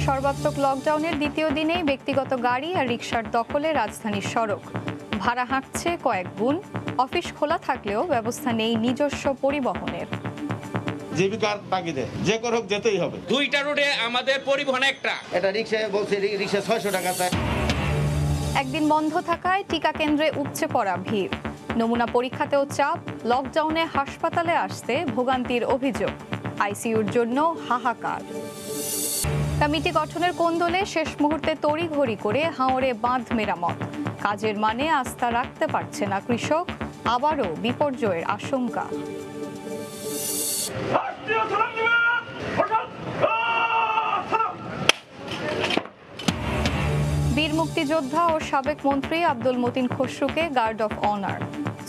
সর্বাত্মক লকডাউনের দ্বিতীয় দিনেই ব্যক্তিগত গাড়ি আর রিকশার দখলে রাজধানীর সড়ক। ভাড়া হাঁকছে কয়েক গুণ। অফিস খোলা থাকলেও ব্যবস্থা নেই নিজস্ব পরিবহনের। জীবিকার তাগিদে যে করে হোক যেতেই হবে। দুইটা রোডে আমাদের পরিবহন একটা। এটা রিকশায় বলছে রিকশা 600 টাকা চায়। একদিন বন্ধ থাকায় টিকা কেন্দ্রে উপচে পড়া ভিড়। নমুনা পরীক্ষাতেও চাপ। লকডাউনে হাসপাতালে আসতে ভোগান্তির অভিযোগ। আইসিইউর জন্য হাহাকার। কমিটি গঠনের কোন্দলে শেষ মুহূর্তে তড়িঘড়ি করে হাওরে বাঁধ মেরামত। কাজের মানে আস্থা রাখতে পারছে না কৃষক। আবারও বিপর্যয়ের আশঙ্কা। বীর মুক্তিযোদ্ধা ও সাবেক মন্ত্রী আব্দুল মতিন খসরুকে guard of honour.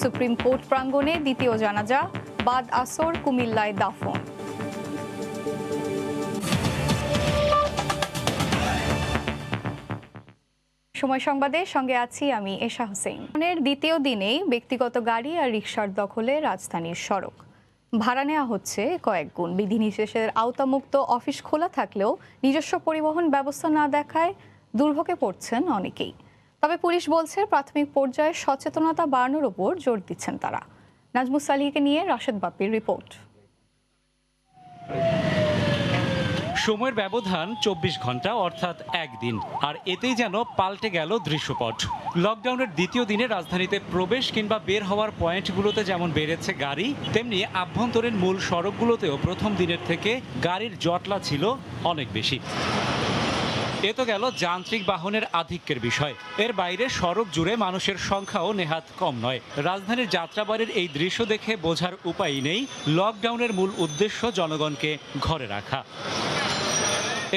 Supreme court প্রাঙ্গণে দ্বিতীয় জানাজা। বাদ আসর কুমিল্লায় দাফন। সময় সংবাদের সঙ্গে আছি আমি এশা হোসেন। দ্বিতীয় দিনেই ব্যক্তিগত গাড়ি আর রিকশার দখলে রাজধানীর সড়ক। ভাড়া নেওয়া হচ্ছে কয়েক গুণ। বিধিনিষেধের আওতামুক্ত অফিস খোলা থাকলেও নিজস্ব পরিবহন ব্যবস্থা না দেখায় দুর্ভোগে পড়ছেন অনেকেই। তবে পুলিশ বলছে প্রাথমিক পর্যায়ে সচেতনতা বাড়ানোর উপর জোর দিচ্ছেন তারা। নাজমুস সালিহকে নিয়ে রাশেদ বাপ্পির রিপোর্ট। সময়ের ব্যবধান 24 ঘন্টা অর্থাৎ একদিন, আর এতেই যেন পাল্টে গেল দৃশ্যপট। লকডাউনের দ্বিতীয় দিনে রাজধানীতে প্রবেশ কিংবা বের হওয়ার পয়েন্টগুলোতে যেমন বেড়েছে গাড়ি, তেমনি আভ্যন্তরীণ মূল সড়কগুলোতেও প্রথম দিনের থেকে গাড়ির জটলা ছিল অনেক বেশি। এ তো গেল যান্ত্রিক বাহনের আধিক্যের বিষয়। এর বাইরে সড়ক জুড়ে মানুষের সংখ্যাও নেহাত কম নয়। রাজধানীর যাত্রাবাড়ির এই দৃশ্য দেখে বোঝার উপায় নেই লকডাউনের মূল উদ্দেশ্য জনগণকে ঘরে রাখা।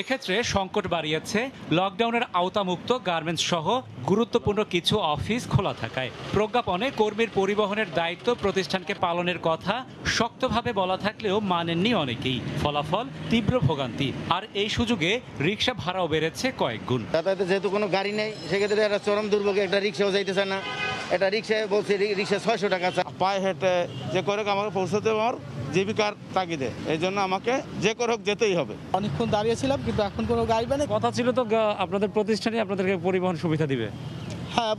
এক্ষেত্রে সংকট বাড়িয়েছে লকডাউনের আওতামুক্ত গার্মেন্টস সহ গুরুত্বপূর্ণ কিছু অফিস খোলা থাকায়। প্রজ্ঞাপনে কর্মীর পরিবহনের দায়িত্ব প্রতিষ্ঠানকে পালনের কথা শক্তভাবে বলা থাকলেও মানেননি অনেকেই। ফলাফল তীব্র ভোগান্তি। আর এই সুযোগে রিকশা ভাড়াও বেড়েছে কয়েক গুণ। যাতায়াতে যেহেতু কোনো গাড়ি নেই, সেক্ষেত্রে একটা চরম দুর্ভোগে একটা রিকশাও যাইতেছে না। এটা রিকশায় বলছে রিকশা 600 টাকা চায়। পায়ে হেঁটে যে করে আমাকে পৌঁছাতে আমার জীবিকার তাগিদে, এই জন্য আমাকে যে করে হোক যেতেই হবে। অনেকক্ষণ দাঁড়িয়েছিলাম, কিন্তু এখন কোনো গাড়ি নেই। কথা ছিল তো আপনাদের প্রতিষ্ঠানে আপনাদেরকে পরিবহন সুবিধা দিবে। হ্যাঁ,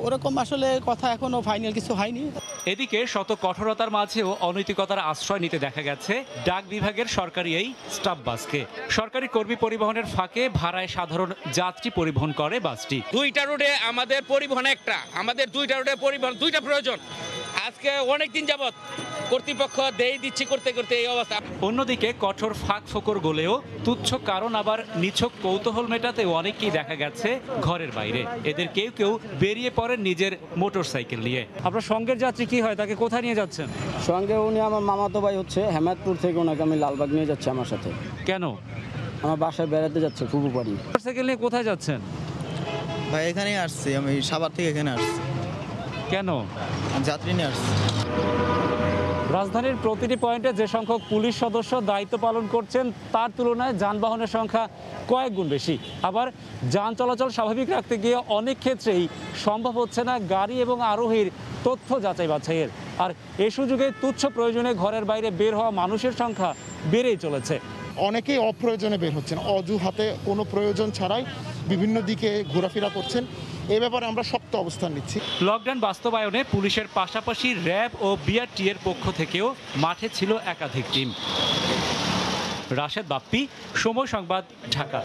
ওরকম আসলে কথা এখনো ফাইনাল কিছু হয়নি। এদিকে শত কঠোরতার মাঝেও অনৈতিকতার আশ্রয় নিতে দেখা গেছে ডাক বিভাগের সরকারি এই স্টাফ বাসকে। সরকারি কর্মী পরিবহনের ফাঁকে ভাড়ায় সাধারণ যাত্রী পরিবহন করে বাসটি। দুইটা রোডে আমাদের পরিবহন একটা। আমাদের দুইটা রোডে পরিবহন দুইটা প্রয়োজন। আজকে অনেক দিন যাবত কর্তৃপক্ষ দেই দিচ্ছি করতে করতে এই অবস্থা। অন্যদিকে কঠোর ফাঁক ফোকর গলেও তুচ্ছ কারণ আবার নিছক কৌতূহল মেটাতেও অনেকেই দেখা গেছে ঘরের বাইরে। এদের কেউ কেউ বেরিয়ে পড়েন নিজের মোটর সাইকেল নিয়ে। আপনার সঙ্গের যাত্রী কি হয়, তাকে কোথায় নিয়ে যাচ্ছেন? সঙ্গে উনি আমার মামাতো ভাই হচ্ছে হেমায়তপুর থেকে, ওনাকে আমি লালবাগ নিয়ে যাচ্ছি আমার সাথে। কেন? আমার বাসায় বেড়াতে যাচ্ছে ফুপু বাড়ি। মোটর সাইকেল নিয়ে কোথায় যাচ্ছেন? ভাই এখানেই আসছি, আমি সাভার থেকে এখানে আসছি। কেন? যাত্রী নিয়ে আসছি। রাজধানীর প্রতিটি পয়েন্টে যে সংখ্যক পুলিশ সদস্য দায়িত্ব পালন করছেন তার তুলনায় যানবাহনের সংখ্যা কয়েক গুণ বেশি। আবার যান চলাচল স্বাভাবিক রাখতে গিয়ে অনেক ক্ষেত্রেই সম্ভব হচ্ছে না গাড়ি এবং আরোহীর তথ্য যাচাই বাছাইয়ের। আর এ সুযোগে তুচ্ছ প্রয়োজনে ঘরের বাইরে বের হওয়া মানুষের সংখ্যা বেড়েই চলেছে। অনেকেই অপ্রয়োজনে বের হচ্ছেন, অজুহাতে কোনো প্রয়োজন ছাড়াই বিভিন্ন দিকে ঘোরাফেরা করছেন। এ ব্যাপারে আমরা শক্ত অবস্থান নিচ্ছি। লকডাউন বাস্তবায়নে পুলিশের পাশাপাশি র্যাব ও বিআরটি এর পক্ষ থেকেও মাঠে ছিল একাধিক টিম। রাশেদ বাপ্পি, সময় সংবাদ, ঢাকা।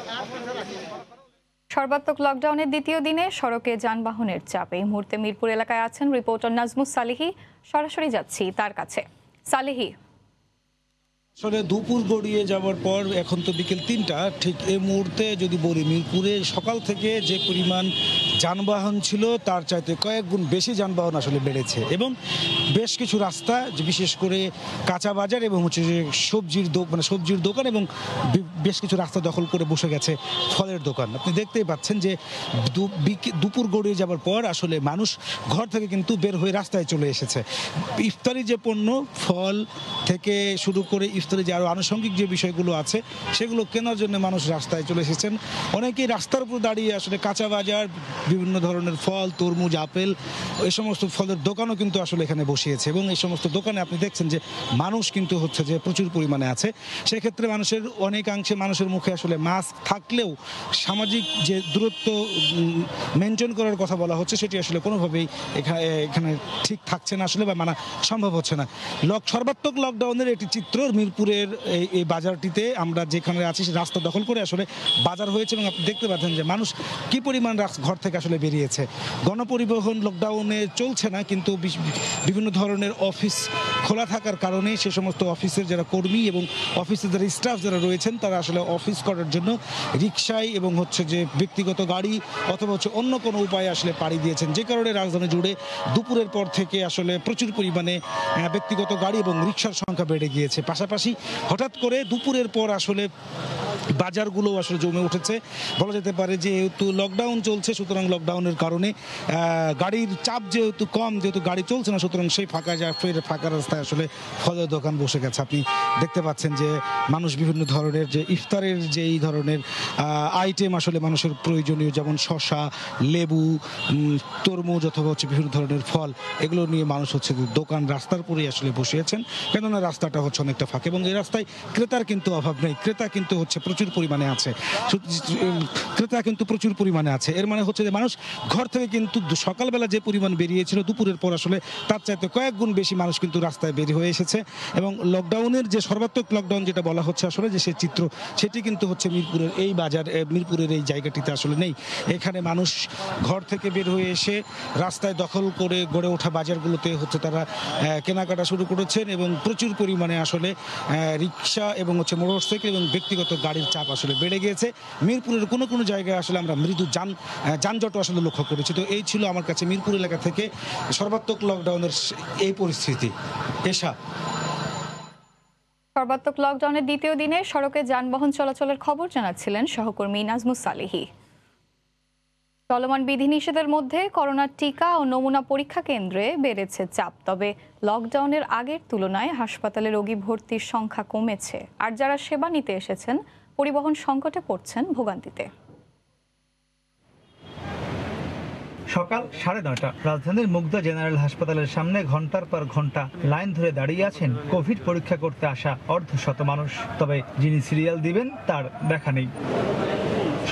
সর্বাত্মক লকডাউনের দ্বিতীয় দিনে সড়কে যানবাহনের চাপ। এই মুহূর্তে মিরপুর এলাকায় আছেন রিপোর্টার নাজমুস সালিহি। সরাসরি যাচ্ছি তার কাছে। সালিহি, আসলে দুপুর গড়িয়ে যাওয়ার পর এখন তো বিকেল 3টা, ঠিক এই মুহূর্তে যদি বলি মিরপুরে সকাল থেকে যে পরিমাণ যানবাহন ছিল তার চাইতে কয়েক গুণ বেশি যানবাহন আসলে বেড়েছে। এবং বেশ কিছু রাস্তা, বিশেষ করে কাঁচা বাজার এবং হচ্ছে যে সবজির দোকান এবং বেশ কিছু রাস্তা দখল করে বসে গেছে ফলের দোকান। আপনি দেখতেই পাচ্ছেন যে দুপুর গড়িয়ে যাওয়ার পর আসলে মানুষ ঘর থেকে কিন্তু বের হয়ে রাস্তায় চলে এসেছে। ইফতারি যে পণ্য, ফল থেকে শুরু করে ইফতারি যে আরও আনুষঙ্গিক যে বিষয়গুলো আছে সেগুলো কেনার জন্য মানুষ রাস্তায় চলে এসেছেন। অনেকেই রাস্তার উপর দাঁড়িয়ে আসলে কাঁচা বাজার, বিভিন্ন ধরনের ফল, তরমুজ, আপেল, এই সমস্ত ফলের দোকানও কিন্তু আসলে এখানে বসিয়েছে এবং এই সমস্ত দোকানে আপনি দেখছেন যে মানুষ কিন্তু হচ্ছে যে প্রচুর পরিমাণে আছে। সেক্ষেত্রে মানুষের অনেকাংশে মানুষের মুখে আসলে মাস্ক থাকলেও সামাজিক যে দূরত্ব মেনটেন করার কথা বলা হচ্ছে সেটি আসলে কোনোভাবেই এখানে ঠিক থাকছে না আসলে, বা মানা সম্ভব হচ্ছে না। সর্বাত্মক লকডাউনের একটি চিত্র মিরপুরের এই বাজারটিতে আমরা যেখানে আছি সে রাস্তা দখল করে আসলে বাজার হয়েছে এবং আপনি দেখতে পাচ্ছেন যে মানুষ কি পরিমাণ ঘর থেকে আসলে বেরিয়েছে। গণপরিবহন লকডাউনে চলছে না, কিন্তু বিভিন্ন ধরনের অফিস খোলা থাকার কারণে সে সমস্ত অফিসের যারা কর্মী এবং অফিসের যারা স্টাফ যারা রয়েছেন তারা আসলে অফিস করার জন্য রিকশায় এবং হচ্ছে যে ব্যক্তিগত গাড়ি অথবা হচ্ছে অন্য কোনো উপায়ে আসলে পাড়ি দিয়েছেন, যে কারণে রাজধানী জুড়ে দুপুরের পর থেকে আসলে প্রচুর পরিমাণে ব্যক্তিগত গাড়ি এবং রিকশার সংখ্যা বেড়ে গিয়েছে। পাশাপাশি হঠাৎ করে দুপুরের পর আসলে বাজারগুলো আসলে জমে উঠেছে। বলা যেতে পারে যেহেতু লকডাউন চলছে সুতরাং লকডাউনের কারণে গাড়ির চাপ যেহেতু কম, যেহেতু গাড়ি চলছে না, সুতরাং সেই ফাঁকা রাস্তায় আসলে ফলের দোকান বসে গেছে। আপনি দেখতে পাচ্ছেন যে মানুষ বিভিন্ন ধরনের যে ইফতারের যে এই ধরনের আইটেম আসলে মানুষের প্রয়োজনীয়, যেমন শসা, লেবু, তরমুজ অথবা হচ্ছে বিভিন্ন ধরনের ফল, এগুলো নিয়ে মানুষ হচ্ছে দোকান রাস্তার পরেই আসলে বসিয়েছেন, কেননা রাস্তাটা হচ্ছে অনেকটা ফাঁকা এবং এই রাস্তায় ক্রেতার কিন্তু অভাব নেই। ক্রেতা কিন্তু হচ্ছে প্রচুর পরিমাণে আছে। এর মানে হচ্ছে যে মানুষ ঘর থেকে কিন্তু সকালবেলা যে পরিমাণ বেরিয়েছিল দুপুরের পর আসলে তার চাইতে কয়েক গুণ বেশি মানুষ কিন্তু রাস্তায় বের হয়ে এসেছে এবং লকডাউনের যে সর্বাত্মক লকডাউন যেটা বলা হচ্ছে আসলে যে সে চিত্র সেটি কিন্তু হচ্ছে মিরপুরের এই বাজার, মিরপুরের এই জায়গাটিতে আসলে নেই। এখানে মানুষ ঘর থেকে বের হয়ে এসে রাস্তায় দখল করে গড়ে ওঠা বাজারগুলোতে হচ্ছে তারা কেনাকাটা শুরু করেছেন এবং প্রচুর পরিমাণে আসলে রিক্সা এবং হচ্ছে মোটরসাইকেল এবং ব্যক্তিগত গাড়ির চাপ আসলে বেড়ে গিয়েছে। মিরপুরের কোনো কোনো জায়গায় আসলে আমরা মৃদু যানজট আসলে লক্ষ্য করেছি। তো এই ছিল আমার কাছে মিরপুর এলাকা থেকে সর্বাত্মক লকডাউনের এই পরিস্থিতি। সর্বাত্মক লকডাউনের দ্বিতীয় দিনে সড়কে যানবাহন চলাচলের খবর জানাচ্ছিলেন সহকর্মী নাজমুস সালেহী। চলমান বিধিনিষেধের মধ্যে করোনার টিকা ও নমুনা পরীক্ষা কেন্দ্রে বেড়েছে চাপ, তবে লকডাউনের আগের তুলনায় হাসপাতালে রোগী ভর্তির সংখ্যা কমেছে, আর যারা সেবা নিতে এসেছেন পরিবহন সংকটে পড়ছেন ভোগান্তিতে। সকাল 9:30 রাজধানীর মুগদা জেনারেল হাসপাতালের সামনে ঘন্টার পর ঘন্টা লাইন ধরে দাঁড়িয়ে আছেন কোভিড পরীক্ষা করতে আসা অর্ধশত মানুষ, তবে যিনি সিরিয়াল দিবেন তার দেখা নেই।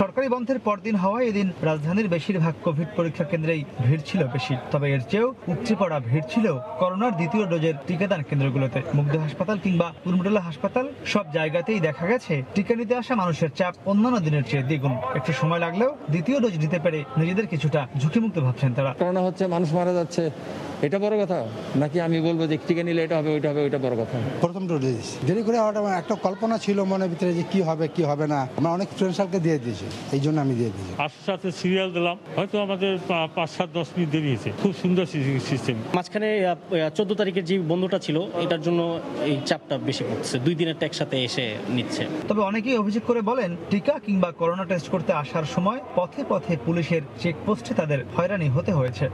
সরকারি বন্ধের পরদিন হওয়ায় এদিন রাজধানীর বেশিরভাগ কোভিড পরীক্ষা কেন্দ্রেই ভিড় ছিল বেশি, তবে এর চেয়েও উপচে পড়া ভিড় ছিল করোনার দ্বিতীয় ডোজের টিকাদান কেন্দ্রগুলোতে। মুগদা হাসপাতাল কিংবা কুর্মিটোলা হাসপাতাল সব জায়গাতেই দেখা গেছে টিকা নিতে আসা মানুষের চাপ অন্যান্য দিনের চেয়ে দ্বিগুণ। একটু সময় লাগলেও দ্বিতীয় ডোজ দিতে পেরে নিজেদের কিছুটা ঝুঁকিমুক্ত ভাবছেন তারা। করোনা হচ্ছে, মানুষ মারা যাচ্ছে, এটা বড় কথা নাকি আমি বলবো যে টিকা নিলে এটা হবে ওইটা হবে, ওইটা বড় কথা। প্রথম ডোজ দেরি করে হওয়াটা একটা কল্পনা ছিল মনের ভিতরে যে কি হবে কি হবে না, আমরা অনেক ফ্রেন্ড সার্কেল দিয়ে দিয়েছি, এই জন্য আমি দিয়ে দিয়েছি। আস্তে আস্তে সিরিয়াল দিলাম, হয়তো আমাদের 5-7-10 মিনিট দেরি হয়েছে। খুব সুন্দর সিস্টেম। মাঝখানে 14 তারিখের যে বন্ধটা ছিল এটার জন্য এই চাপটা বেশি পড়ছে, 2 দিনের একসাথে এসে নিচ্ছে। তবে অনেকেই অভিযোগ করে বলেন টিকা কিংবা করোনা টেস্ট করতে আসার সময় পথে পথে পুলিশের চেকপোস্টে তাদের হয়রানি হতে হয়েছে।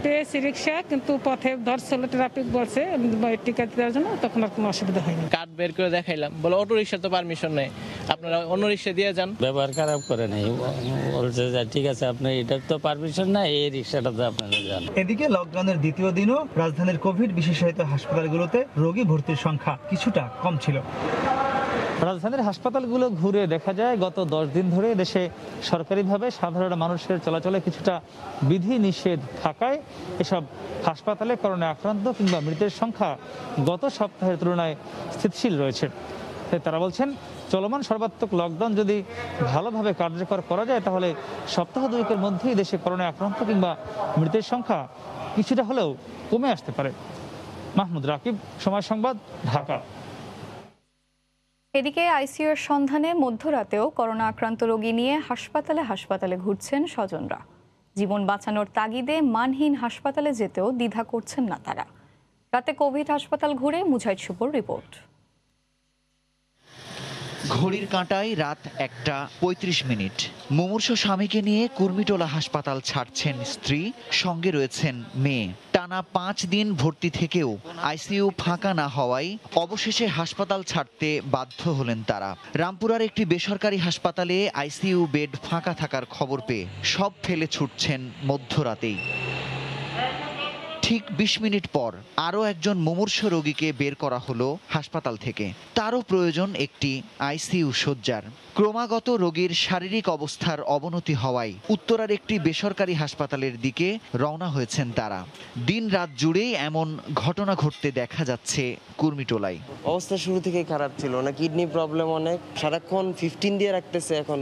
রিক্সা কিন্তু পথে ধরছিল, ট্রাফিক বলছে টিকা দেওয়ার জন্য, তখন আর কোনো অসুবিধা হয়নি। কার্ড বের করে দেখাইলাম, বলে অটো রিক্সার তো পারমিশন নেই, আপনারা অন্য রিক্সা দিয়ে যান। ব্যবহার খারাপ করে নাই, বলছে যে ঠিক আছে আপনার এটার তো পারমিশন নাই, এই রিক্সাটাতে আপনারা যান। এদিকে লকডাউনের দ্বিতীয় দিনও রাজধানীর কোভিড বিশেষায়িত হাসপাতালগুলোতে রোগী ভর্তির সংখ্যা কিছুটা কম ছিল। রাজধানীর হাসপাতালগুলো ঘুরে দেখা যায় গত 10 দিন ধরে দেশে সরকারিভাবে সাধারণ মানুষের চলাচলে কিছুটা বিধি নিষেধ থাকায় এসব হাসপাতালে করোনা আক্রান্ত কিংবা মৃতের সংখ্যা গত সপ্তাহের তুলনায় স্থিতিশীল রয়েছে। তারা বলছেন চলমান সর্বাত্মক লকডাউন যদি ভালোভাবে কার্যকর করা যায় তাহলে সপ্তাহ 2 মধ্যেই দেশে করোনা আক্রান্ত কিংবা মৃতের সংখ্যা কিছুটা হলেও কমে আসতে পারে। মাহমুদ রাকিব, সময় সংবাদ, ঢাকা। এদিকে আইসিইউর সন্ধানে মধ্যরাতেও করোনা আক্রান্ত রোগী নিয়ে হাসপাতালে ঘুরছেন স্বজনরা। জীবন বাঁচানোর তাগিদে মানহীন হাসপাতালে যেতেও দ্বিধা করছেন না তারা। রাতে কোভিড হাসপাতাল ঘুরে মুজাহিদ শুভর রিপোর্ট। ঘড়ির কাঁটায় রাত 1:35। মুমূর্ষু স্বামীকে নিয়ে কুর্মিটোলা হাসপাতাল ছাড়ছেন স্ত্রী, সঙ্গে রয়েছেন মেয়ে। টানা 5 দিন ভর্তি থেকেও আইসিইউ ফাঁকা না হওয়ায় অবশেষে হাসপাতাল ছাড়তে বাধ্য হলেন তারা। রামপুরার একটি বেসরকারি হাসপাতালে আইসিইউ বেড ফাঁকা থাকার খবর পেয়ে সব ফেলে ছুটছেন মধ্যরাতেই। ঠিক 20 মিনিট পর আরও একজন মুমূর্ষু রোগীকে বের করা হলো হাসপাতাল থেকে। তারও প্রয়োজন একটি আইসিইউ শয্যার। ক্রমাগত রোগীর শারীরিক অবস্থার অবনতি হওয়ায় উত্তরার একটি বেসরকারি হাসপাতালের দিকে রওনা হয়েছেন তারা। দিন রাত জুড়েই এমন ঘটনা ঘটতে দেখা যাচ্ছে কুর্মিটোলায়। অবস্থা শুরু থেকেই খারাপ ছিল, না কিডনি প্রবলেম অনেক, সারাক্ষণ 15 দিয়ে রাখতেছে, এখন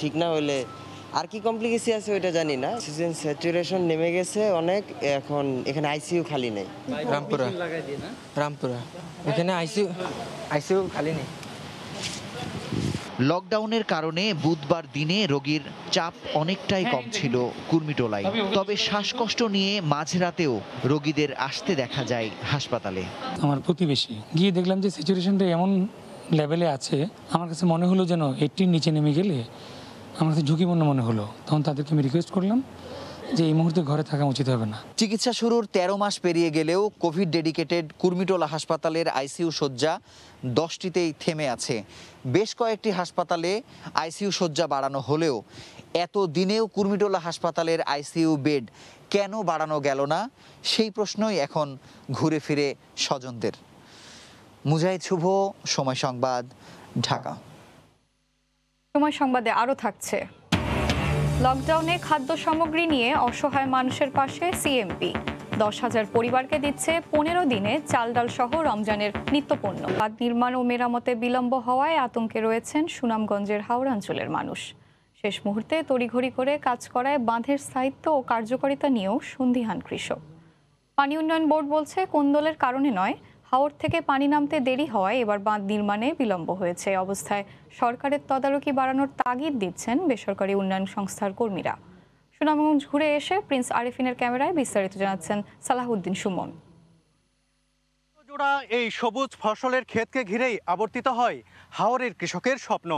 ঠিক না হলে আর কি কমপ্লিকেশন আছে ওইটা জানি না। অক্সিজেন স্যাচুরেশন নেমে গেছে অনেক, এখন এখানে আইসিইউ খালি নেই। রামপুরা এখানে আইসিইউ খালি নেই। লকডাউনের কারণে বুধবার দিনে রোগীর চাপ অনেকটাই কম ছিল কুর্মিটোলায়। তবে শ্বাসকষ্ট নিয়ে মাঝরাতেও রোগীদের আসতে দেখা যায় হাসপাতালে। আমার প্রতিবেশী গিয়ে দেখলাম যে সিচুয়েশনটা এমন লেভেলে আছে, আমার কাছে মনে হলো যেন 80-র নিচে নেমে গেলে আমার কাছে ঝুঁকিপূর্ণ মনে হলো। তখন তাদেরকে আমি রিকোয়েস্ট করলাম যে এই মুহূর্তে ঘরে থাকা উচিত হবে না। চিকিৎসা শুরুর 13 মাস পেরিয়ে গেলেও কোভিড ডেডিকেটেড কুর্মিটোলা হাসপাতালের আইসিইউ শয্যা 10টিতেই থেমে আছে। বেশ কয়েকটি হাসপাতালে আইসিইউ শয্যা বাড়ানো হলেও এত দিনেও কুর্মিটোলা হাসপাতালের আইসিইউ বেড কেন বাড়ানো গেল না, সেই প্রশ্নই এখন ঘুরে ফিরে স্বজনদের। মুজাহিদ শুভ, সময় সংবাদ, ঢাকা। সময় সংবাদে আরও থাকছে, লকডাউনে খাদ্য সামগ্রী নিয়ে অসহায় মানুষের পাশে সিএমপি। 10,000 পরিবারকে দিচ্ছে 15 দিনে চাল ডাল সহ রমজানের নিত্যপণ্য। বাঁধ নির্মাণ ও মেরামতে বিলম্ব হওয়ায় আতঙ্কে রয়েছেন সুনামগঞ্জের হাওড়াঞ্চলের মানুষ। শেষ মুহূর্তে তড়িঘড়ি করে কাজ করায় বাঁধের স্থায়িত্ব ও কার্যকারিতা নিয়েও সন্দিহান কৃষক। পানি উন্নয়ন বোর্ড বলছে কোন্দলের কারণে নয়, হাওর থেকে পানি নামতে দেরি হওয়ায় এবার বাঁধ নির্মাণে বিলম্ব হয়েছে। অবস্থায় সরকারের তদারকি বাড়ানোর তাগিদ দিচ্ছেন বেসরকারি উন্নয়ন সংস্থার কর্মীরা। সুনামগঞ্জ ঘুরে এসে প্রিন্স আরিফিনের ক্যামেরায় বিস্তারিত জানাচ্ছেন সালাহুদ্দিন সুমন। জোড়া এই সবুজ ফসলের ক্ষেতকে ঘিরেই আবর্তিত হয় হাওরের কৃষকের স্বপ্ন।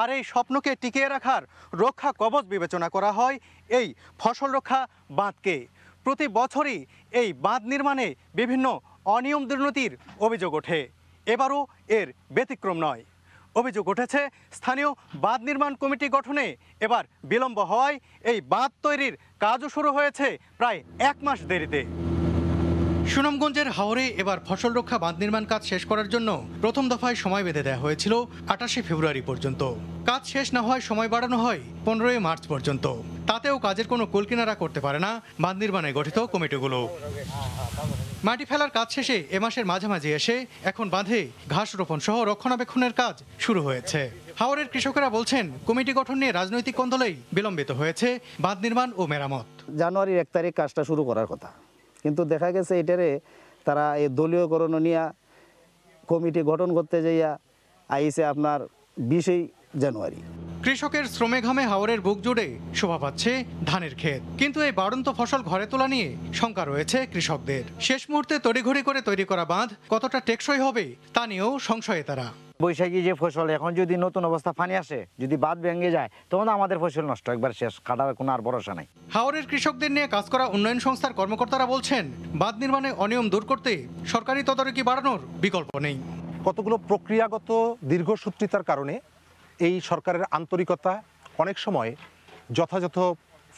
আর এই স্বপ্নকে টিকিয়ে রাখার রক্ষা কবচ বিবেচনা করা হয় এই ফসল রক্ষা বাঁধকে। প্রতি বছরই এই বাঁধ নির্মাণে বিভিন্ন অনিয়ম দুর্নীতির অভিযোগ ওঠে, এবারও এর ব্যতিক্রম নয়। অভিযোগ উঠেছে স্থানীয় বাঁধ নির্মাণ কমিটি গঠনে এবার বিলম্ব হওয়ায় এই বাঁধ তৈরির কাজও শুরু হয়েছে প্রায় 1 মাস দেরিতে। সুনামগঞ্জের হাওরে এবার ফসল রক্ষা বাঁধ নির্মাণ কাজ শেষ করার জন্য প্রথম দফায় সময় বেঁধে দেওয়া হয়েছিল 28 ফেব্রুয়ারি পর্যন্ত। কাজ শেষ না হওয়ায় সময় বাড়ানো হয় 15 মার্চ পর্যন্ত। তাতেও কাজের কোনো কুলকিনারা করতে পারে না বাঁধ নির্মাণে গঠিত কমিটিগুলো। মাটি ফেলার কাজ শেষে এ মাসের মাঝামাঝি এসে এখন বাঁধে ঘাস রোপণ সহ রক্ষণাবেক্ষণের কাজ শুরু হয়েছে। হাওরের কৃষকেরা বলছেন কমিটি গঠন নিয়ে রাজনৈতিক কোন্দলেই বিলম্বিত হয়েছে বাঁধ নির্মাণ ও মেরামত। জানুয়ারির 1 তারিখ কাজটা শুরু করার কথা, কিন্তু দেখা গেছে এটারে তারা এই দলীয়করণ নিয়ে কমিটি গঠন করতে যাইয়া আইসে আপনার 20 জানুয়ারি। কৃষকের শ্রমে ঘামে হাওরের বুক জুড়ে শোভা পাচ্ছে ধানের ক্ষেত, কিন্তু এই বাড়ন্ত ফসল ঘরে তোলা নিয়ে শঙ্কা রয়েছে কৃষকদের। শেষ মুহূর্তে তড়িঘড়ি করে তৈরি করা বাঁধ কতটা টেকসই হবে তা নিয়েও সংশয়ে তারা। বৈশাখী যে ফসল, এখন যদি নতুন অবস্থা পানি আসে, যদি বাঁধ ভেঙে যায়, তখন আমাদের ফসল নষ্ট, একবার শেষ, কাটার কোনো আর ভরসা নাই। হাওরের কৃষকদের নিয়ে কাজ করা উন্নয়ন সংস্থার কর্মকর্তারা বলছেন বাঁধ নির্মাণে অনিয়ম দূর করতে সরকারি তদারকি বাড়ানোর বিকল্প নেই। কতগুলো প্রক্রিয়াগত দীর্ঘসূত্রিতার কারণে এই সরকারের আন্তরিকতা অনেক সময় যথাযথ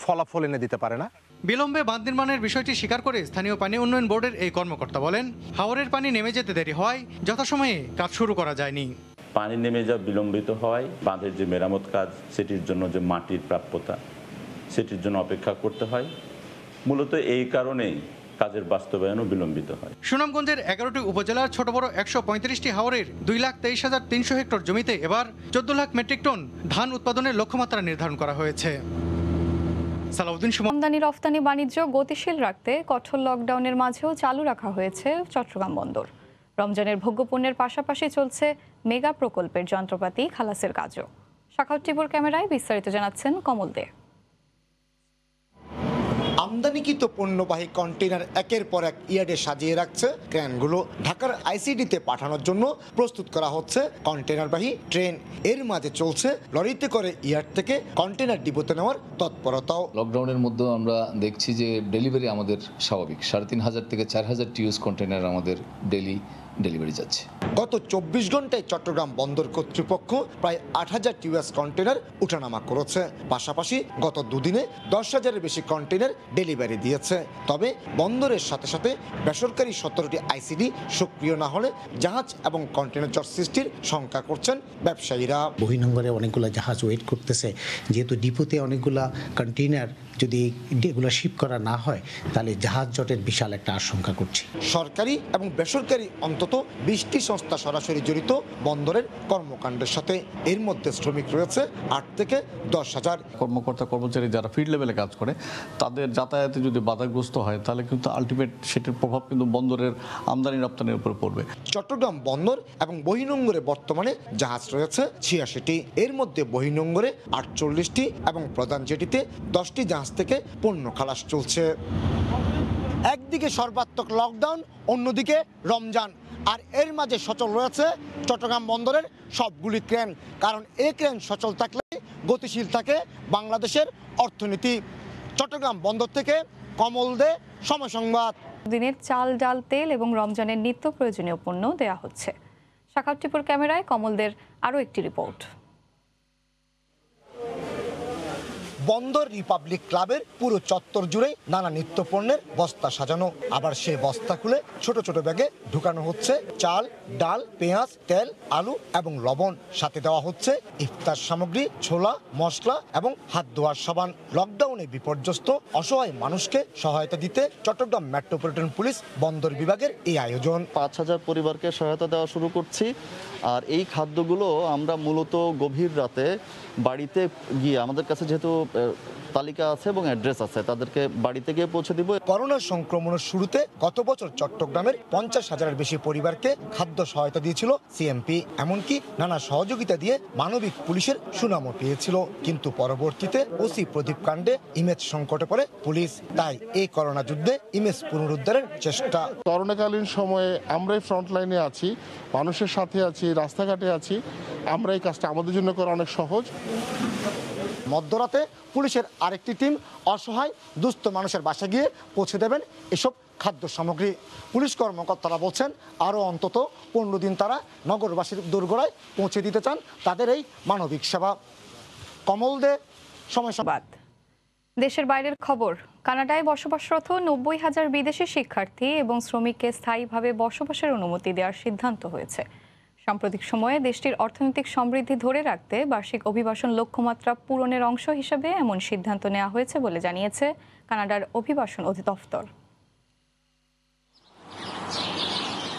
ফলাফল এনে দিতে পারে না। বিলম্বে বাঁধ নির্মাণের বিষয়টি স্বীকার করে স্থানীয় পানি উন্নয়ন বোর্ডের এই কর্মকর্তা বলেন, হাওরের পানি নেমে যেতে দেরি হয়, যথাসময়ে কাজ শুরু করা যায়নি। পানি নেমে যা বিলম্বিত হয়, বাঁধের যে মেরামত কাজ সেটির জন্য যে মাটির প্রাপ্যতা সেটির জন্য অপেক্ষা করতে হয়। মূলত এই কারণেই কাজের বাস্তবায়নও বিলম্বিত হয়। সুনামগঞ্জের 11টি উপজেলার ছোট বড় 135টি হাওরের 2,23,300 হেক্টর জমিতে এবার 14 লাখ মেট্রিক টন ধান উৎপাদনের লক্ষ্যমাত্রা নির্ধারণ করা হয়েছে। আমদানি রফতানি বাণিজ্য গতিশীল রাখতে কঠোর লকডাউনের মাঝেও চালু রাখা হয়েছে চট্টগ্রাম বন্দর। রমজানের ভোগ্যপণ্যের পাশাপাশি চলছে মেগা প্রকল্পের যন্ত্রপাতি খালাসের কাজও। শাখাউত টিপুর ক্যামেরায় বিস্তারিত জানাচ্ছেন কমল দে। আমদানি রপ্তানিকৃত পণ্যবাহী কন্টেইনার একের পর এক ইয়ার্ডে সাজিয়ে রাখছে ক্রেনগুলো। ঢাকার আইসিডিতে পাঠানোর জন্য প্রস্তুত করা হচ্ছে কন্টেইনারবাহী ট্রেন। এর মাঝে চলছে লরিতে করে ইয়ার্ড থেকে কন্টেইনার ডিপোতে নেওয়ার তৎপরতাও। লকডাউনের মধ্যে আমরা দেখছি যে ডেলিভারি আমাদের স্বাভাবিক, ৩,৫০০ থেকে ৪,০০০ টিউএস কন্টেইনার আমাদের ডেলি ডেলিভারি যাচ্ছে। গত ২৪ ঘন্টায় চট্টগ্রাম বন্দর কর্তৃপক্ষ প্রায় ৮,০০০ টিউএস কন্টেইনার উঠানামা করেছে। পাশাপাশি গত দুদিনে ১০,০০০-এর বেশি কন্টেইনার ডেলিভারি দিয়েছে। তবে বন্দরের সাথে সাথে বেসরকারি ১৭টি আইসিডি সক্রিয় না হলে জাহাজ এবং কন্টেইনার জট সৃষ্টির শঙ্কা করছেন ব্যবসায়ীরা। বহির্নোঙরে অনেকগুলো জাহাজ ওয়েট করতেছে, যেহেতু ডিপোতে অনেকগুলা কন্টেইনার যদি এগুলো শিপ করা না হয় তাহলে জাহাজ জটের বিশাল একটা আশঙ্কা করছি। সরকারি এবং বেসরকারি অন্তত ২০টি সংস্থা সরাসরি জড়িত বন্দরের কর্মকাণ্ডের সাথে। এর মধ্যে শ্রমিক রয়েছে ৮ থেকে ১০,০০০। কর্মকর্তা কর্মচারী যারা ফিল্ড লেভেলে কাজ করে তাদের যাতায়াতে যদি বাধাগ্রস্ত হয় তাহলে কিন্তু আলটিমেট সেটির প্রভাব কিন্তু বন্দরের আমদানি রপ্তানির উপর পড়বে। চট্টগ্রাম বন্দর এবং বহির্নোঙরে বর্তমানে জাহাজ রয়েছে ৮৬টি। এর মধ্যে বহির্নোঙরে ৪৮টি এবং প্রধান জেটিতে 10টি জাহাজ থেকে পণ্য খালাস চলছে। একদিকে সর্বাত্মক লকডাউন, অন্যদিকে রমজান, আর এর মাঝে সচল রয়েছে চট্টগ্রাম বন্দরের সবগুলি ক্রেন। কারণ এই ক্রেন সচল থাকলে গতিশীল থাকে বাংলাদেশের অর্থনীতি। চট্টগ্রাম বন্দর থেকে কমল দে, সময় সংবাদ। দিনের চাল, ডাল, তেল এবং রমজানের নিত্য প্রয়োজনীয় পণ্য দেয়া হচ্ছে। শাখাব টিপুর ক্যামেরায় কমলদের আরও একটি রিপোর্ট। বন্দর রিপাবলিক ক্লাবের পুরো চত্বর জুড়ে নানা নিত্য পণ্যের বস্তা সাজানো। আবার সেই বস্তা খুলে ছোট ছোট ব্যাগে ঢুকানো হচ্ছে চাল, ডাল, পেঁয়াজ, তেল, আলু এবং লবণ। সাথে দেওয়া হচ্ছে ইফতার সামগ্রী, ছোলা, মশলা এবং হাত ধোয়ার সাবান। লকডাউনে বিপর্যস্ত অসহায় মানুষকে সহায়তা দিতে চট্টগ্রাম মেট্রোপলিটন পুলিশ বন্দর বিভাগের এই আয়োজন। ৫,০০০ পরিবারকে সহায়তা দেওয়া শুরু করছি। আর এই খাদ্যগুলো আমরা মূলত গভীর রাতে বাড়িতে গিয়ে, আমাদের কাছে যেহেতু তালিকা আছে এবং অ্যাড্রেস আছে, তাদেরকে বাড়িতে গিয়ে পৌঁছে দিব। করোনা সংক্রমণের শুরুতে গত বছর চট্টগ্রামের ৫০,০০০-এর বেশি পরিবারকে খাদ্য সহায়তা দিয়েছিল সিএমপি। এমনকি নানা সহযোগিতা দিয়ে মানবিক পুলিশের সুনামও পেয়েছিল। কিন্তু পরবর্তীতে ওসি প্রদীপ কাণ্ডে ইমেজ সংকটে পড়ে পুলিশ। তাই এই করোনা যুদ্ধে ইমেজ পুনরুদ্ধারের চেষ্টা। করোনাকালীন সময়ে আমরাই ফ্রন্ট লাইনে আছি, মানুষের সাথে আছি, রাস্তাঘাটে আছি। আমরা এই কাজটা আমাদের জন্য করা অনেক সহজ। মধ্যরাতে পুলিশের আরেকটি টিম অসহায় দুস্থ মানুষের বাসায় গিয়ে পৌঁছে দেবেন এসব খাদ্য সামগ্রী। পুলিশ কর্মকর্তারা বলছেন আরও অন্তত 15 দিন তারা নগরবাসীর দোরগোড়ায় পৌঁছে দিতে চান তাদের এই মানবিক সেবা। কমল দে, সময় সংবাদ। দেশের বাইরের খবর। কানাডায় বসবাসরত 90,000 বিদেশি শিক্ষার্থী এবং শ্রমিককে স্থায়ীভাবে বসবাসের অনুমতি দেওয়ার সিদ্ধান্ত হয়েছে। সাম্প্রতিক সময়ে দেশটির অর্থনৈতিক সমৃদ্ধি ধরে রাখতে বার্ষিক অভিবাসন লক্ষ্যমাত্রা পূরণের অংশ হিসেবে এমন সিদ্ধান্ত নেওয়া হয়েছে বলে জানিয়েছে কানাডার অভিবাসন অধিদপ্তর।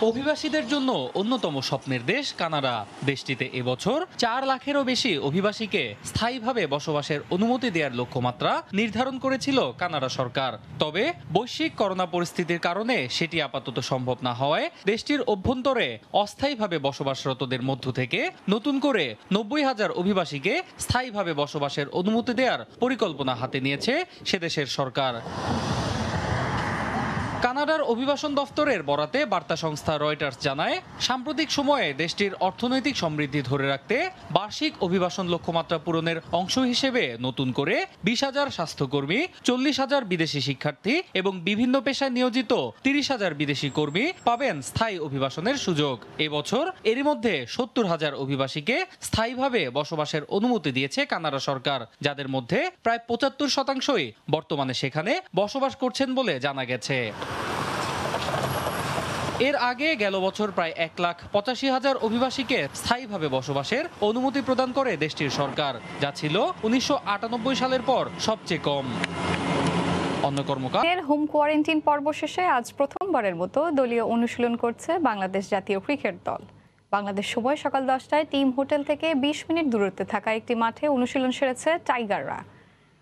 অভিবাসীদের জন্য অন্যতম স্বপ্নের দেশ কানাডা। দেশটিতে এবছর 4 লাখেরও বেশি অভিবাসীকে স্থায়ীভাবে বসবাসের অনুমতি দেওয়ার লক্ষ্যমাত্রা নির্ধারণ করেছিল কানাডা সরকার। তবে বৈশ্বিক করোনা পরিস্থিতির কারণে সেটি আপাতত সম্ভব না হওয়ায় দেশটির অভ্যন্তরে অস্থায়ীভাবে বসবাসরতদের মধ্য থেকে নতুন করে 90,000 অভিবাসীকে স্থায়ীভাবে বসবাসের অনুমতি দেওয়ার পরিকল্পনা হাতে নিয়েছে সেদেশের সরকার। কানাডার অভিবাসন দফতরের বরাতে বার্তা সংস্থা রয়টার্স জানায়, সাম্প্রতিক সময়ে দেশটির অর্থনৈতিক সমৃদ্ধি ধরে রাখতে বার্ষিক অভিবাসন লক্ষ্যমাত্রা পূরণের অংশ হিসেবে নতুন করে 20,000 স্বাস্থ্যকর্মী, 40,000 বিদেশি শিক্ষার্থী এবং বিভিন্ন পেশায় নিয়োজিত 30,000 বিদেশি কর্মী পাবেন স্থায়ী অভিবাসনের সুযোগ। এবছর এরই মধ্যে 70,000 অভিবাসীকে স্থায়ীভাবে বসবাসের অনুমতি দিয়েছে কানাডা সরকার, যাদের মধ্যে প্রায় 75% বর্তমানে সেখানে বসবাস করছেন বলে জানা গেছে। এর আগে গেল বছর প্রায় 1,85,000 অভিবাসীকে স্থায়ীভাবে বসবাসের অনুমতি প্রদান করে দেশটির সরকার, যা ছিল 1998 সালের পর সবচেয়ে কম। অন্য কর্মকর্তাদের হোম কোয়ারেন্টাইন পর্ব শেষে আজ প্রথমবারের মতো দলীয় অনুশীলন করছে বাংলাদেশ জাতীয় ক্রিকেট দল। বাংলাদেশ সময় সকাল 10টায় টিম হোটেল থেকে 20 মিনিট দূরত্বে থাকা একটি মাঠে অনুশীলন সেরেছে টাইগাররা।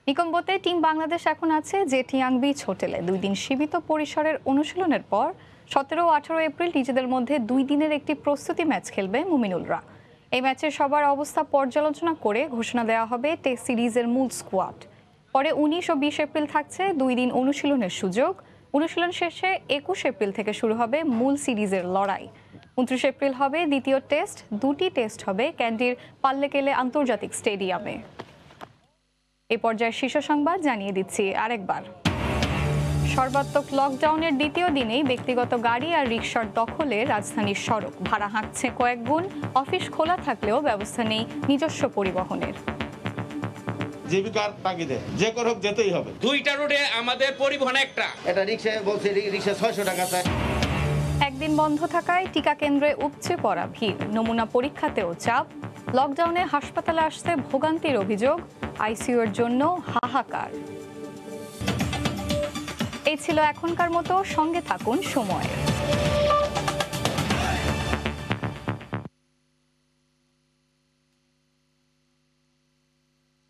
নিকম্বোতে টিম বাংলাদেশ এখন আছে জেটিয়াং বিচ হোটেলে। 2 দিন সীমিত পরিসরের অনুশীলনের পর 17 ও 18 এপ্রিল নিজেদের মধ্যে 2 দিনের একটি প্রস্তুতি ম্যাচ খেলবে মুমিনুলরা। এই ম্যাচে সবার অবস্থা পর্যালোচনা করে ঘোষণা দেওয়া হবে টেস্ট সিরিজের মূল স্কোয়াড। পরে 19 ও 20 এপ্রিল থাকছে 2 দিন অনুশীলনের সুযোগ। অনুশীলন শেষে 21 এপ্রিল থেকে শুরু হবে মূল সিরিজের লড়াই। 29 এপ্রিল হবে দ্বিতীয় টেস্ট। 2টি টেস্ট হবে ক্যান্ডির পাল্লেকেলে আন্তর্জাতিক স্টেডিয়ামে। এই পর্যায়ে শীর্ষ সংবাদ জানিয়ে দিচ্ছি আরেকবার। সর্বাত্মক লকডাউনের দ্বিতীয় দিনেই ব্যক্তিগত গাড়ি আর রিকশার দখলে রাজধানীর সড়ক। ভাড়া হাঁকছে কয়েক গুণ। অফিস খোলা থাকলেও ব্যবস্থা নেই নিজস্ব পরিবহনের। জীবিকার তাগিদে যে করুক যেতেই হবে। 2টা রোডে আমাদের পরিবহন একটা। এটা রিকশা বলছে রিকশা 600 টাকা চায়। একদিন বন্ধ থাকায় টিকা কেন্দ্রে উপচে পড়া ভিড়। নমুনা পরীক্ষাতেও চাপ। লকডাউনে হাসপাতালে আসছে ভোগান্তির অভিযোগ। আইসিইউ এর জন্য হাহাকার। এই ছিল এখনকার মতো। সঙ্গে থাকুন সময়।